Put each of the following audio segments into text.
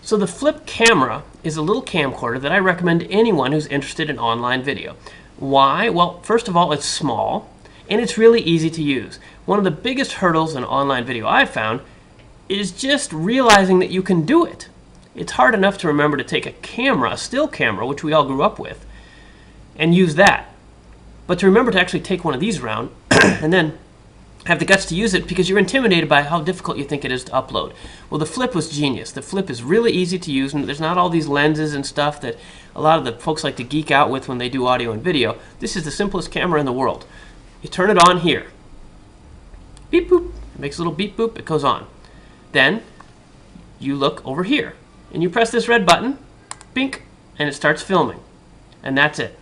So the Flip camera is a little camcorder that I recommend to anyone who's interested in online video. Why? Well, first of all, it's small and it's really easy to use. One of the biggest hurdles in online video I've found is just realizing that you can do it. It's hard enough to remember to take a camera, a still camera, which we all grew up with, and use that. But to remember to actually take one of these around and then have the guts to use it because you're intimidated by how difficult you think it is to upload. Well, the Flip was genius. The Flip is really easy to use, and there's not all these lenses and stuff that a lot of the folks like to geek out with when they do audio and video. This is the simplest camera in the world. You turn it on here. Beep boop. It makes a little beep boop. It goes on. Then you look over here, and you press this red button, bink, and it starts filming. And that's it.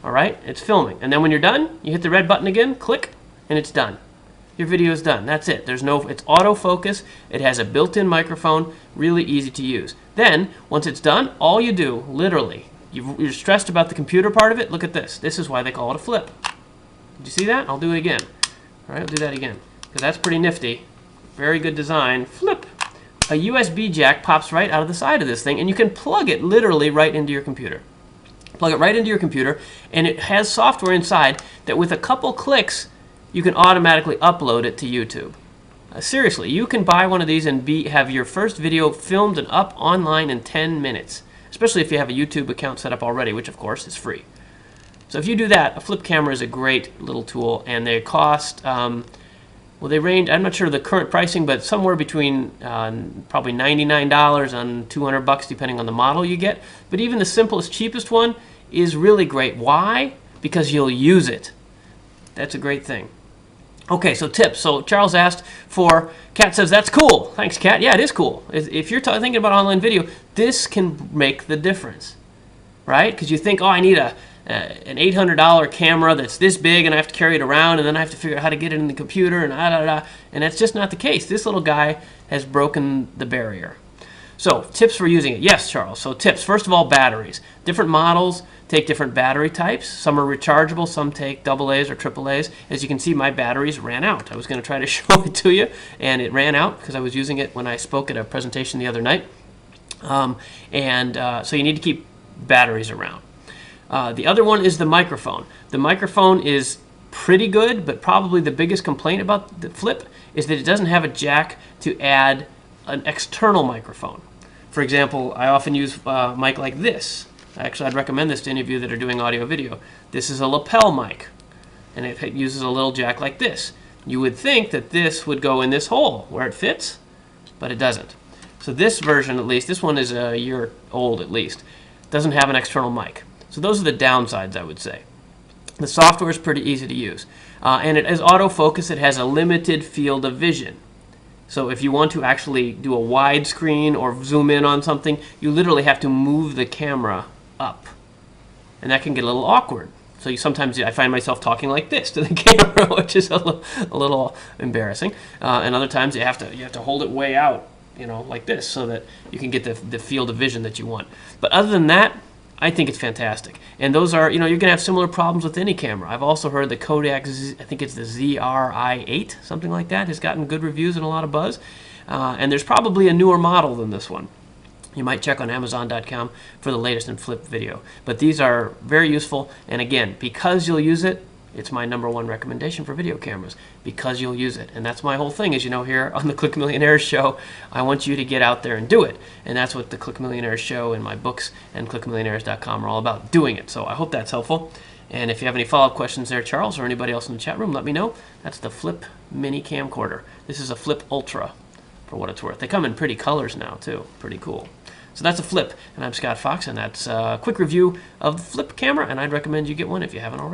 All right? It's filming. And then when you're done, you hit the red button again, click, and it's done. Your video is done. That's it. It's autofocus. It has a built-in microphone. Really easy to use. Then, once it's done, all you do, literally, you're stressed about the computer part of it. Look at this. This is why they call it a Flip. Did you see that? I'll do it again. All right, I'll do that again because that's pretty nifty. Very good design. Flip. A USB jack pops right out of the side of this thing, and you can plug it literally right into your computer. Plug it right into your computer, and it has software inside that with a couple clicks, you can automatically upload it to YouTube. Seriously, you can buy one of these and have your first video filmed and up online in 10 minutes, especially if you have a YouTube account set up already, which of course is free. So if you do that, a Flip camera is a great little tool, and they cost, well, they range, I'm not sure the current pricing, but somewhere between probably $99 and $200 depending on the model you get. But even the simplest, cheapest one is really great. Why? Because you'll use it. That's a great thing. Okay, so tips. So Charles asked for, Kat says, that's cool. Thanks, Kat. Yeah, it is cool. If you're thinking about online video, this can make the difference, right? Because you think, oh, I need an $800 camera that's this big and I have to carry it around and then I have to figure out how to get it in the computer and and that's just not the case. This little guy has broken the barrier. So tips for using it. Yes, Charles. So tips. First of all, batteries. Different models take different battery types. Some are rechargeable, some take AA's or AAA's. As you can see, my batteries ran out. I was going to try to show it to you, and it ran out because I was using it when I spoke at a presentation the other night. So you need to keep batteries around. The other one is the microphone. The microphone is pretty good, but probably the biggest complaint about the Flip is that it doesn't have a jack to add an external microphone. For example, I often use a mic like this. Actually, I'd recommend this to any of you that are doing audio video. This is a lapel mic, and it uses a little jack like this. You would think that this would go in this hole where it fits, but it doesn't. So this version, at least, this one is a year old at least, doesn't have an external mic. So those are the downsides, I would say. The software is pretty easy to use. And it has autofocus. It has a limited field of vision. So if you want to actually do a wide screen or zoom in on something, you literally have to move the camera up. And that can get a little awkward. So sometimes I find myself talking like this to the camera, which is a little embarrassing. And other times you have to hold it way out, like this, so that you can get the field of vision that you want. But other than that, I think it's fantastic. And those are, you're going to have similar problems with any camera. I've also heard the Kodak, I think it's the ZRI8, something like that, has gotten good reviews and a lot of buzz. And there's probably a newer model than this one. You might check on Amazon.com for the latest in Flip video. But these are very useful. And again, because you'll use it, it's my #1 recommendation for video cameras, because you'll use it. And that's my whole thing, as you know, here on the Click Millionaires show. I want you to get out there and do it. And that's what the Click Millionaires show and my books and clickmillionaires.com are all about, doing it. So I hope that's helpful. And if you have any follow-up questions there, Charles, or anybody else in the chat room, let me know. That's the Flip Mini Camcorder. This is a Flip Ultra, for what it's worth. They come in pretty colors now, too. Pretty cool. So that's a Flip. And I'm Scott Fox, and that's a quick review of the Flip camera, and I'd recommend you get one if you haven't already.